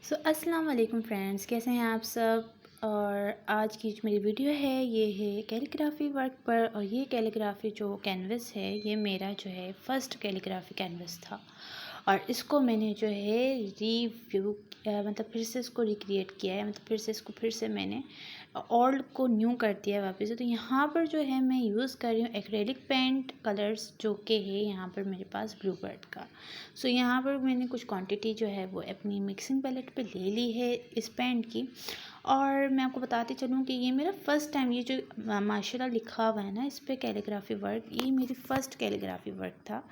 अस्सलाम वालेकुम फ्रेंड्स, कैसे हैं आप सब। और आज की जो मेरी वीडियो है ये है कैलीग्राफी वर्क पर। और ये कैलीग्राफी जो कैनवस है ये मेरा जो है फ़र्स्ट कैलीग्राफी कैनवस था। और इसको मैंने जो है रिव्यू मतलब फिर से इसको रिक्रिएट किया है, मतलब फिर से मैंने ओल्ड को न्यू कर दिया है वापस से। तो यहाँ पर जो है मैं यूज़ कर रही हूँ एक्रेलिक पेंट कलर्स, जो कि है यहाँ पर मेरे पास ब्लू बर्ड का। यहाँ पर मैंने कुछ क्वांटिटी जो है वो अपनी मिक्सिंग पैलेट पे ले ली है इस पेंट की। और मैं आपको बताती चलूँ कि ये मेरा फ़र्स्ट टाइम, ये जो माशाल्लाह लिखा हुआ है ना इस पर कैलीग्राफी वर्क, ये मेरी फ़र्स्ट कैलीग्राफी वर्क था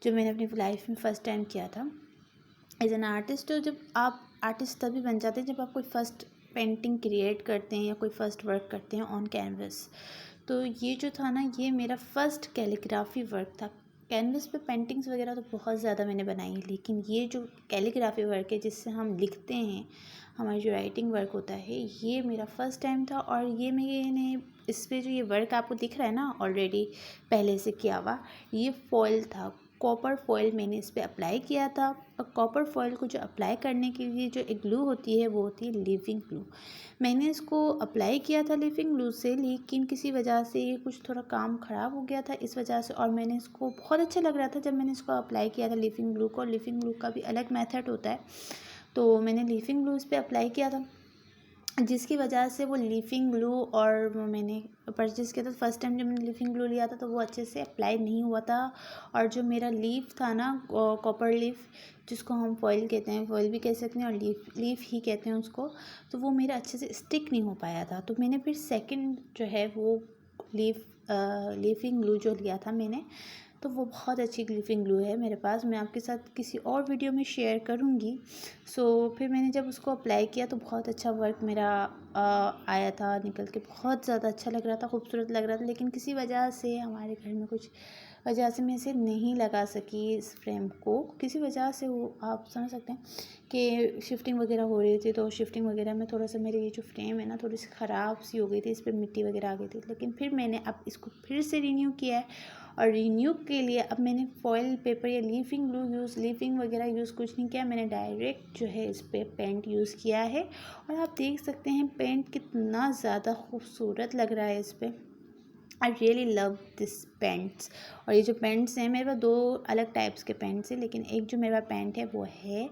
जो मैंने अपनी लाइफ में फ़र्स्ट टाइम किया था एज एन आर्टिस्ट। तो जब आप आर्टिस्ट तभी बन जाते हैं जब आप कोई फ़र्स्ट पेंटिंग क्रिएट करते हैं या कोई फ़र्स्ट वर्क करते हैं ऑन कैनवस। तो ये जो था ना ये मेरा फ़र्स्ट कैलीग्राफी वर्क था। कैनवस पे पेंटिंग्स वगैरह तो बहुत ज़्यादा मैंने बनाई है, लेकिन ये जो कैलीग्राफी वर्क है जिससे हम लिखते हैं, हमारी जो राइटिंग वर्क होता है, ये मेरा फ़र्स्ट टाइम था। और ये मैंने इस पर जो ये वर्क आपको दिख रहा है ना ऑलरेडी पहले से किया हुआ, ये फॉइल था, कॉपर फॉइल मैंने इस पर अप्लाई किया था। और कॉपर फॉइल को जो अप्लाई करने के लिए जो एक ग्लू होती है वो होती है लिविंग ग्लू। मैंने इसको अप्लाई किया था लिविंग ग्लू से, लेकिन किसी वजह से ये कुछ थोड़ा काम ख़राब हो गया था इस वजह से। और मैंने इसको बहुत अच्छा लग रहा था जब मैंने इसको अप्लाई किया था लिविंग ग्लू को। लिविंग ग्लू का भी अलग मेथड होता है, तो मैंने लिविंग ग्लू इस पर अप्लाई किया था, जिसकी वजह से वो लीफिंग ग्लू और वो मैंने परचेज़ किया था। फर्स्ट टाइम जब मैंने लीफिंग ग्लू लिया था तो वो अच्छे से अप्लाई नहीं हुआ था। और जो मेरा लीफ था ना, कॉपर लीफ, जिसको हम फॉइल कहते हैं, फॉइल भी कह सकते हैं और लीफ ही कहते हैं उसको, तो वो मेरा अच्छे से स्टिक नहीं हो पाया था। तो मैंने फिर सेकंड जो है वो लीफिंग ग्लू जो लिया था मैंने, तो वो बहुत अच्छी ग्लिफिंग ग्लू है मेरे पास, मैं आपके साथ किसी और वीडियो में शेयर करूँगी। फिर मैंने जब उसको अप्लाई किया तो बहुत अच्छा वर्क मेरा आया था निकल के, बहुत ज़्यादा अच्छा लग रहा था, खूबसूरत लग रहा था। लेकिन किसी वजह से हमारे घर में कुछ वजह से मैं इसे नहीं लगा सकी, इस फ्रेम को किसी वजह से, वो आप समझ सकते हैं कि शिफ्टिंग वगैरह हो रही थी। तो शिफ्टिंग वगैरह में थोड़ा सा मेरी ये जो फ्रेम है ना थोड़ी सी ख़राब सी हो गई थी, इस पर मिट्टी वगैरह आ गई थी। लेकिन फिर मैंने अब इसको फिर से रिन्यू किया है। और रिन्यू के लिए अब मैंने फॉइल पेपर या लीफिंग ग्लू लीफिंग वगैरह यूज़ कुछ नहीं किया, मैंने डायरेक्ट जो है इस पर पेंट यूज़ किया है। और आप देख सकते हैं पेंट कितना ज़्यादा खूबसूरत लग रहा है इस पर। I really love this paints. और ये जो पेंट्स हैं, मेरे पास दो अलग टाइप्स के पेंट्स हैं, लेकिन एक जो मेरा पेंट है वो है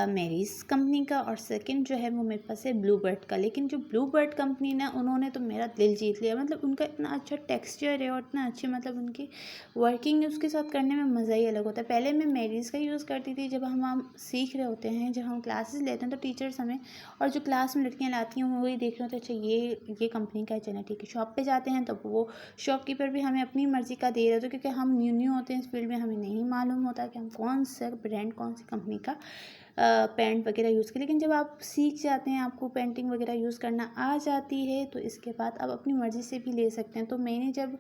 मेरीज कंपनी का, और सेकंड जो है वो मेरे पास है ब्लू बर्ड का। लेकिन जो ब्लू बर्ड कंपनी ना, उन्होंने तो मेरा दिल जीत लिया। मतलब उनका इतना अच्छा टेक्सचर है और इतना अच्छे, मतलब उनकी वर्किंग उसके साथ करने में मज़ा ही अलग होता है। पहले मैं मेरीज का यूज़ करती थी, जब हम सीख रहे होते हैं, जब हम क्लासेस लेते हैं तो टीचर्स हमें, और जो क्लास में लड़कियाँ लाती हैं वो वही देख रहे होते हैं, अच्छा ये कंपनी का है, चलें ठीक है। शॉप पे जाते हैं तो वो शॉपकीपर भी हमें अपनी मर्ज़ी का दे रहे होते, क्योंकि हम न्यू होते हैं इस फील्ड में, हमें नहीं मालूम होता कि हम कौन सा ब्रांड, कौन सी कंपनी का पेंट वगैरह यूज़ करें। लेकिन जब आप सीख जाते हैं, आपको पेंटिंग वगैरह यूज़ करना आ जाती है, तो इसके बाद आप अपनी मर्ज़ी से भी ले सकते हैं। तो मैंने जब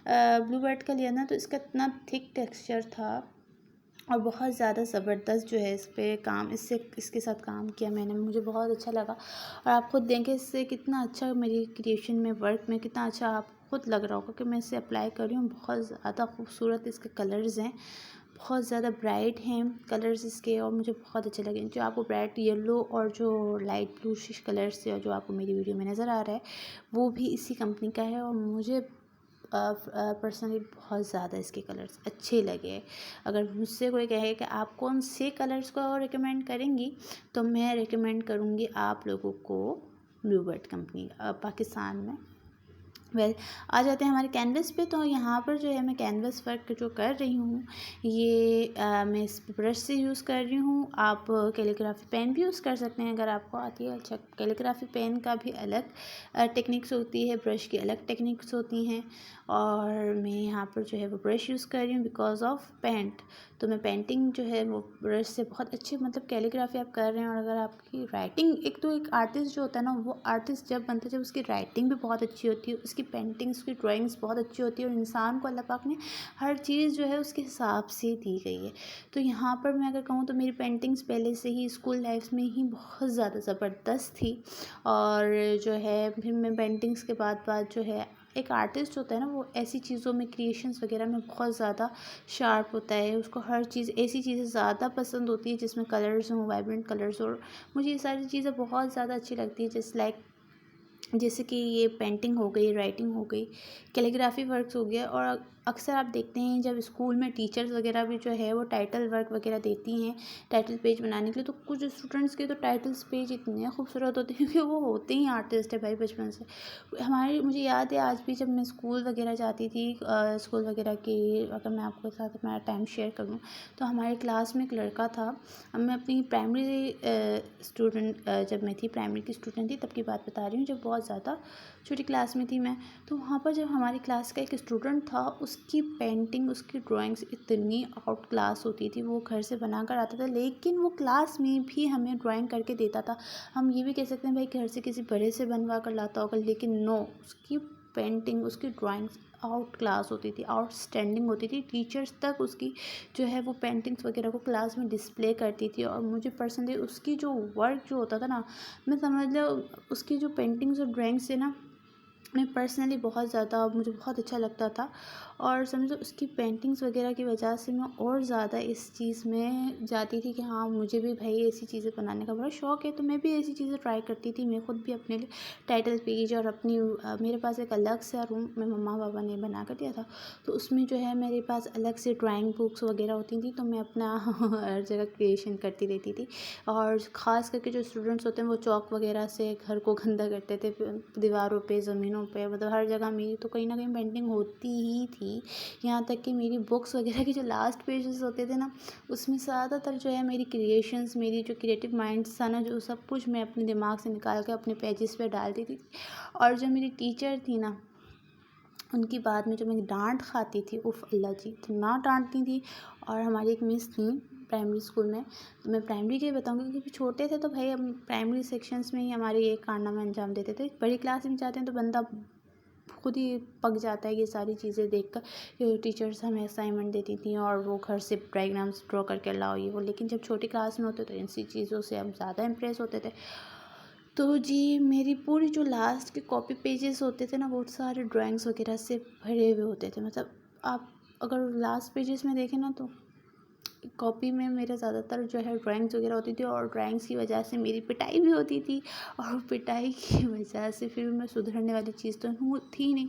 ब्लू बर्ड का लिया ना, तो इसका इतना थिक टेक्सचर था और बहुत ज़्यादा ज़बरदस्त जो है इस पर काम, इसके साथ काम किया मैंने, मुझे बहुत अच्छा लगा। और आप खुद देखें इससे कितना अच्छा मेरी क्रिएशन में, वर्क में कितना अच्छा आप खुद लग रहा होगा कि मैं इसे अप्लाई कर रही हूँ। बहुत ज़्यादा खूबसूरत इसके कलर्स हैं, बहुत ज़्यादा ब्राइट हैं कलर्स इसके, और मुझे बहुत अच्छे लगे। जो आपको ब्राइट येलो और जो लाइट ब्लूशिश कलर्स है जो आपको मेरी वीडियो में नज़र आ रहा है, वो भी इसी कंपनी का है। और मुझे पर्सनली बहुत ज़्यादा इसके कलर्स अच्छे लगे। अगर मुझसे कोई कहे कि आप कौन से कलर्स को रिकमेंड करेंगी, तो मैं रिकमेंड करूँगी आप लोगों को ब्लू बर्ड कंपनी पाकिस्तान में। आ जाते हैं हमारे कैनवस पे। तो यहाँ पर जो है मैं कैनवस वर्क जो कर रही हूँ, ये मैं इस ब्रश से यूज़ कर रही हूँ। आप कैलीग्राफी पेन भी यूज़ कर सकते हैं अगर आपको आती है। अच्छा, कैलीग्राफी पेन का भी अलग टेक्निक्स होती है, ब्रश की अलग टेक्निक्स होती हैं। और मैं यहाँ पर जो है वो ब्रश यूज़ कर रही हूँ बिकॉज ऑफ पेंट। तो मैं पेंटिंग जो है वो ब्रश से बहुत अच्छी, मतलब कैलीग्राफी आप कर रहे हैं, और अगर आपकी राइटिंग, एक आर्टिस्ट जो होता है ना, वो आर्टिस्ट जब बनता है जब उसकी राइटिंग भी बहुत अच्छी होती है, उसकी पेंटिंग्स की ड्राइंग्स बहुत अच्छी होती है, और इंसान को अल्लाह पाक ने हर चीज़ जो है उसके हिसाब से दी गई है। तो यहाँ पर मैं अगर कहूँ तो मेरी पेंटिंग्स पहले से ही स्कूल लाइफ में ही बहुत ज़्यादा ज़बरदस्त थी। और जो है फिर मैं पेंटिंग्स के बाद जो है एक आर्टिस्ट होता है ना, वो ऐसी चीज़ों में, क्रिएशंस वगैरह में बहुत ज़्यादा शार्प होता है। उसको हर चीज़, ऐसी चीज़ें ज़्यादा पसंद होती है जिसमें कलर्स हों, वाइब्रेंट कलर्स, और मुझे ये सारी चीज़ें बहुत ज़्यादा अच्छी लगती है। जैसे कि ये पेंटिंग हो गई, राइटिंग हो गई, कैलीग्राफी वर्क्स हो गया। और अक्सर आप देखते हैं जब स्कूल में टीचर्स वगैरह भी जो है वो टाइटल वर्क वगैरह देती हैं टाइटल पेज बनाने के लिए, तो कुछ स्टूडेंट्स के तो टाइटल्स पेज इतने खूबसूरत होते हैं क्योंकि वो होते ही आर्टिस्ट है भाई बचपन से। मुझे याद है आज भी, जब मैं स्कूल वगैरह जाती थी, स्कूल वगैरह की अगर मैं आपके साथ अपना टाइम शेयर करूँ, तो हमारे क्लास में एक लड़का था। अब मैं अपनी प्राइमरी स्टूडेंट जब मैं थी, प्राइमरी की स्टूडेंट थी, तब की बात बता रही हूँ, जब बहुत ज़्यादा छोटी क्लास में थी मैं। तो वहाँ पर जब हमारी क्लास का एक स्टूडेंट था, उसकी पेंटिंग, उसकी ड्राइंग्स इतनी आउट क्लास होती थी। वो घर से बना कर आता था, लेकिन वो क्लास में भी हमें ड्राइंग करके देता था। हम ये भी कह सकते हैं भाई घर से किसी बड़े से बनवा कर लाता होगा, लेकिन नो, उसकी पेंटिंग, उसकी ड्राइंग्स आउट क्लास होती थी, आउटस्टैंडिंग होती थी। टीचर्स तक उसकी जो है वो पेंटिंग्स वगैरह को क्लास में डिस्प्ले करती थी। और मुझे पर्सनली उसकी जो वर्क जो होता था ना, मैं समझ लो उसकी जो पेंटिंग्स और ड्राइंग्स है ना, मैं पर्सनली बहुत ज़्यादा, मुझे बहुत अच्छा लगता था। और समझो उसकी पेंटिंग्स वगैरह की वजह से मैं और ज़्यादा इस चीज़ में जाती थी कि हाँ, मुझे भी भाई ऐसी चीज़ें बनाने का बड़ा शौक़ है। तो मैं भी ऐसी चीज़ें ट्राई करती थी। मैं खुद भी अपने लिए टाइटल पेज और अपनी मेरे पास एक अलग सा रूम मेरे मम्मा पापा ने बना कर दिया था, तो उसमें जो है मेरे पास अलग से ड्राइंग बुक्स वगैरह होती थी। तो मैं अपना हर जगह क्रिएशन करती रहती थी। और ख़ास करके जो स्टूडेंट्स होते हैं वो चॉक वगैरह से घर को गंदा करते थे, दीवारों पे, ज़मीनों पे, मतलब हर जगह मेरी तो कहीं ना कहीं पेंटिंग होती ही थी। यहाँ तक कि मेरी बुक्स वगैरह के जो लास्ट पेजेस होते थे ना, उसमें ज़्यादातर जो है मेरी क्रिएशंस, मेरी जो क्रिएटिव माइंड्स था ना, जो सब कुछ मैं अपने दिमाग से निकाल के अपने पेजेस पे डाल देती थी। और जो मेरी टीचर थी ना, उनकी बाद में जो मैं डांट खाती थी, उफ़ अल्लाह जी, इतना डांटती थी। और हमारी एक मिस थी प्राइमरी स्कूल में, तो मैं प्राइमरी के बताऊंगी क्योंकि छोटे थे तो भाई हम प्राइमरी सेक्शंस में ही हमारे ये कारनामे अंजाम देते थे। बड़ी क्लास में जाते हैं तो बंदा खुद ही पक जाता है ये सारी चीज़ें देखकर कि टीचर्स हमें असाइनमेंट देती थी और वो घर से डायग्राम्स ड्रॉ करके लाओ ये वो। लेकिन जब छोटी क्लास में होते तो इन सी चीज़ों से हम ज़्यादा इम्प्रेस होते थे। तो जी, मेरी पूरी जो लास्ट के कॉपी पेजेस होते थे ना, वो सारे ड्राइंग्स वगैरह से भरे हुए होते थे। मतलब आप अगर लास्ट पेजेस में देखें ना, तो कॉपी में मेरा ज़्यादातर जो है ड्राइंग्स वगैरह होती थी। और ड्राइंग्स की वजह से मेरी पिटाई भी होती थी, और पिटाई की वजह से फिर मैं सुधरने वाली चीज़ तो थी नहीं।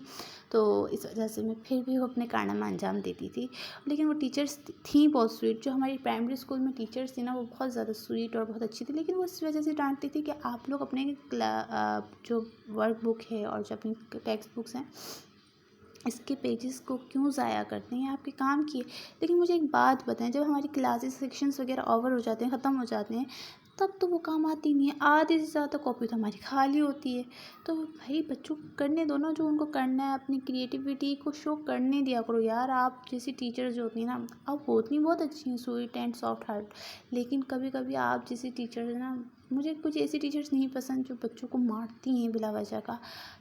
तो इस वजह से मैं फिर भी वो अपने कारनामा अंजाम देती थी। लेकिन वो टीचर्स थी बहुत स्वीट, जो हमारी प्राइमरी स्कूल में टीचर्स थी ना, वो बहुत ज़्यादा स्वीट और बहुत अच्छी थी। लेकिन वो इस वजह से डांटती थी कि आप लोग अपने जो वर्क बुक है और जो अपनी टेक्स्ट बुक्स हैं, इसके पेजेस को क्यों ज़ाया करते हैं, आपके काम की है। लेकिन मुझे एक बात बताएं, जब हमारी क्लासेस सेक्शंस वगैरह ओवर हो जाते हैं, ख़त्म हो जाते हैं, तब तो वो काम आती नहीं है। आधे से ज़्यादा कॉपी तो हमारी खाली होती है। तो भाई बच्चों को करने दो ना, जो उनको करना है, अपनी क्रिएटिविटी को शो करने दिया करो यार। आप जैसी टीचर्स जो होती हैं ना, आप होती बहुत अच्छी हैं, स्वीट एंड सॉफ्ट हार्ट, लेकिन कभी कभी आप जैसी टीचर्स ना, मुझे कुछ ऐसी टीचर्स नहीं पसंद जो बच्चों को मारती हैं बिला वजह का।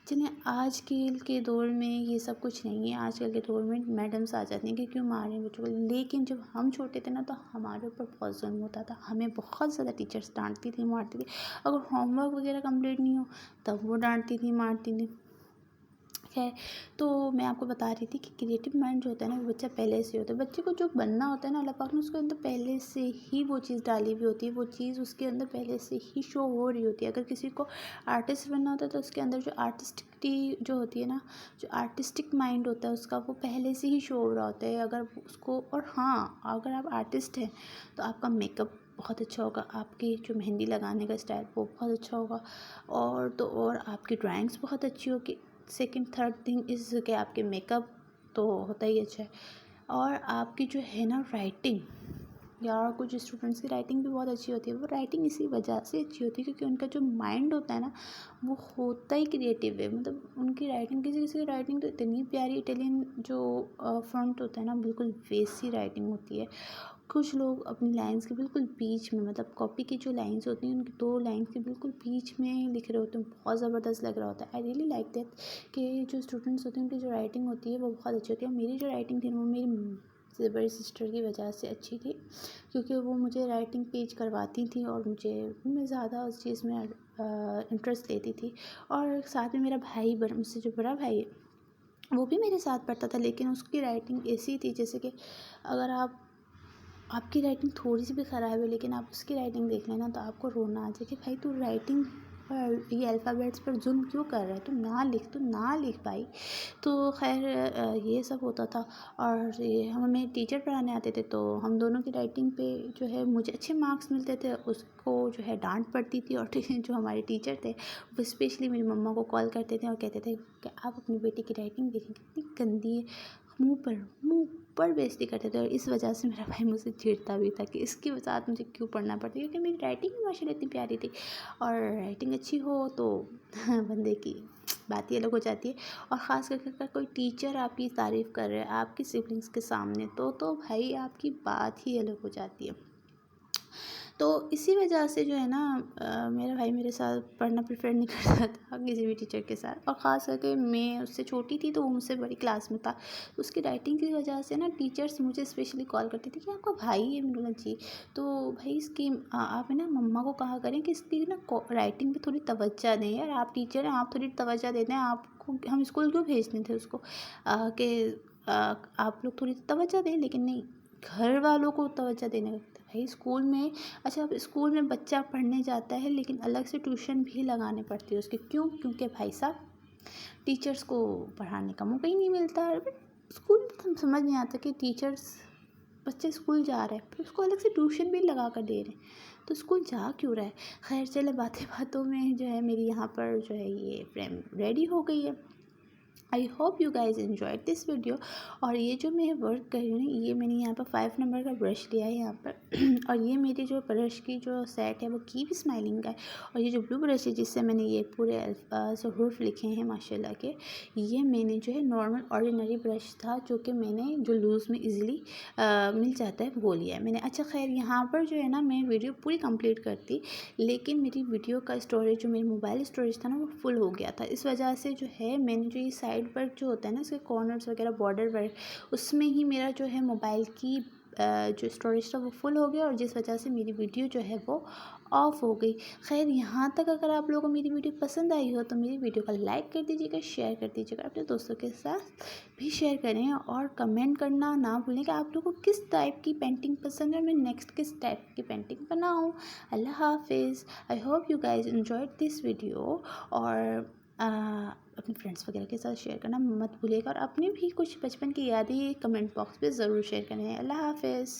चलिए, आजकल के दौर में ये सब कुछ नहीं है। आजकल के दौर में मैडम्स आ जाती हैं कि क्यों मार रहे हैं बच्चों को। लेकिन जब हम छोटे थे ना, तो हमारे ऊपर बहुत जुल्म होता था। हमें बहुत ज़्यादा टीचर्स डांटती थी, मारती थी। अगर होमवर्क वगैरह कंप्लीट नहीं हो तब वो डांटती थी, मारती थी। है। तो मैं आपको बता रही थी कि क्रिएटिव माइंड जो होता है ना, वो बच्चा पहले से होता है। बच्चे को जो बनना होता है ना, अल्लाह पाक ने उसके अंदर पहले से ही वो चीज़ डाली हुई होती है। वो चीज़ उसके अंदर पहले से ही शो हो रही होती है। अगर किसी को आर्टिस्ट बनना होता है, तो उसके अंदर जो आर्टिस्टिकटी जो होती है ना, जो आर्टिस्टिक माइंड होता है उसका, वो पहले से ही शो हो रहा होता है। अगर उसको, और हाँ, अगर आप आर्टिस्ट हैं तो आपका मेकअप बहुत अच्छा होगा, आपकी जो मेहंदी लगाने का स्टाइल वो बहुत अच्छा होगा, और तो और आपकी ड्राइंग्स बहुत अच्छी होगी। सेकंड थर्ड थिंग इज़ कि आपके मेकअप तो होता ही अच्छा है। और आपकी जो है ना राइटिंग, या कुछ स्टूडेंट्स की राइटिंग भी बहुत अच्छी होती है। वो राइटिंग इसी वजह से अच्छी होती है क्योंकि उनका जो माइंड होता है ना, वो होता ही क्रिएटिव है। मतलब उनकी राइटिंग, किसी किसी की राइटिंग तो इतनी प्यारी, इटालियन जो फ्रंट होता है ना, बिल्कुल वैसी राइटिंग होती है। कुछ लोग अपनी लाइंस के बिल्कुल बीच में, मतलब कॉपी की जो लाइंस होती हैं उनकी 2 लाइंस के बिल्कुल बीच में लिख रहे होते हैं, बहुत ज़बरदस्त लग रहा होता है। आई रियली लाइक दैट कि जो स्टूडेंट्स होते हैं उनकी जो राइटिंग होती है वो बहुत अच्छी होती है। मेरी जो राइटिंग थी वो मेरी बड़ी सिस्टर की वजह से अच्छी थी, क्योंकि वो मुझे राइटिंग पेज करवाती थी और मैं ज़्यादा उस चीज़ में इंटरेस्ट लेती थी। और साथ में मेरा भाई, मुझसे जो बड़ा भाई है, वो भी मेरे साथ पढ़ता था, लेकिन उसकी राइटिंग ऐसी थी जैसे कि अगर आपकी राइटिंग थोड़ी सी भी ख़राब है लेकिन आप उसकी राइटिंग देख लेना तो आपको रोना आ जाए कि भाई तू राइटिंग पर, ये अल्फ़ाबेट्स पर जुल्म क्यों कर रहा है, तू ना लिख भाई। तो खैर ये सब होता था। और ये हमें टीचर पढ़ाने आते थे तो हम दोनों की राइटिंग पे जो है मुझे अच्छे मार्क्स मिलते थे, उसको जो है डांट पड़ती थी। और जो हमारे टीचर थे वो स्पेशली मेरी मम्मा को कॉल करते थे और कहते थे कि आप अपनी बेटी की राइटिंग देखें कितनी गंदी है, मुँह पर बेइज्जती करते थे। और इस वजह से मेरा भाई मुझसे चिढ़ता भी था कि इसके साथ मुझे क्यों पढ़ना पड़ता, क्योंकि मेरी राइटिंग ही माशाल्लाह इतनी प्यारी थी। और राइटिंग अच्छी हो तो बंदे की बात ही अलग हो जाती है। और ख़ास करके अगर कोई टीचर आपकी तारीफ़ कर रहा है आपकी सिबलिंग्स के सामने तो भाई आपकी बात ही अलग हो जाती है। तो इसी वजह से जो है ना मेरा भाई मेरे साथ पढ़ना प्रेफर नहीं करता था किसी भी टीचर के साथ। और ख़ास करके मैं उससे छोटी थी तो वो मुझसे बड़ी क्लास में था, तो उसकी राइटिंग की वजह से ना टीचर्स मुझे स्पेशली कॉल करते थे कि आपका भाई है। मैंने बोला जी। तो भाई इसकी आप है ना मम्मा को कहा करें कि इसकी ना राइटिंग पे थोड़ी तवज्जो दें यार, आप टीचर हैं, आप थोड़ी तवज्जो देते हैं, आपको हम स्कूल क्यों भेजते थे उसको कि आप लोग थोड़ी तवज्जो दें। लेकिन नहीं, घर वालों को तवज्जो देने लगता है भाई स्कूल में। अच्छा, अब स्कूल में बच्चा पढ़ने जाता है लेकिन अलग से ट्यूशन भी लगाने पड़ती है उसके, क्यों? क्योंकि भाई साहब टीचर्स को पढ़ाने का मौका ही नहीं मिलता है। स्कूल में तो समझ नहीं आता कि टीचर्स, बच्चे स्कूल जा रहे हैं फिर उसको अलग से ट्यूशन भी लगा कर दे रहे हैं, तो स्कूल जा क्यों रहा है। खैर चले, बातें बातों में जो है मेरी यहाँ पर जो है ये फ्रेम रेडी हो गई है। I hope you guys enjoyed this video. और ये जो मैं वर्क कर रही हूँ ये मैंने यहाँ पर 5 नंबर का ब्रश लिया है यहाँ पर और ये मेरी जो ब्रश की जो सेट है वो कीप स्माइलिंग का है। और ये जो ब्लू ब्रश है जिससे मैंने ये पूरे हरूफ लिखे हैं माशाल्लाह के, ये मैंने जो है नॉर्मल ऑर्डिनरी ब्रश था जो कि मैंने जो लूज़ में ईज़िली मिल जाता है वो लिया है मैंने। अच्छा खैर, यहाँ पर जो है ना मैं वीडियो पूरी कंप्लीट करती, लेकिन मेरी वीडियो का स्टोरेज जो मेरी मोबाइल स्टोरेज था ना वो फुल हो गया था। इस वजह से जो है मैंने जो ये साइड वर्क जो होता है ना इसके कॉर्नर्स वगैरह बॉर्डर वर्क, उसमें ही मेरा जो है मोबाइल की जो स्टोरेज था वो फुल हो गया और जिस वजह से मेरी वीडियो जो है वो ऑफ हो गई। खैर, यहाँ तक अगर आप लोगों को मेरी वीडियो पसंद आई हो तो मेरी वीडियो का लाइक कर दीजिएगा, शेयर कर दीजिएगा, अपने दोस्तों के साथ भी शेयर करें और कमेंट करना ना भूलें कि आप लोगों को किस टाइप की पेंटिंग पसंद है और मैं नेक्स्ट किस टाइप की पेंटिंग बनाऊँ। अल्लाह हाफिज़। I hope you guys enjoyed this video. और अपने फ्रेंड्स वगैरह के साथ शेयर करना मत भूलिएगा और अपनी भी कुछ बचपन की यादें कमेंट बॉक्स पे ज़रूर शेयर करें। अल्लाह हाफिज़।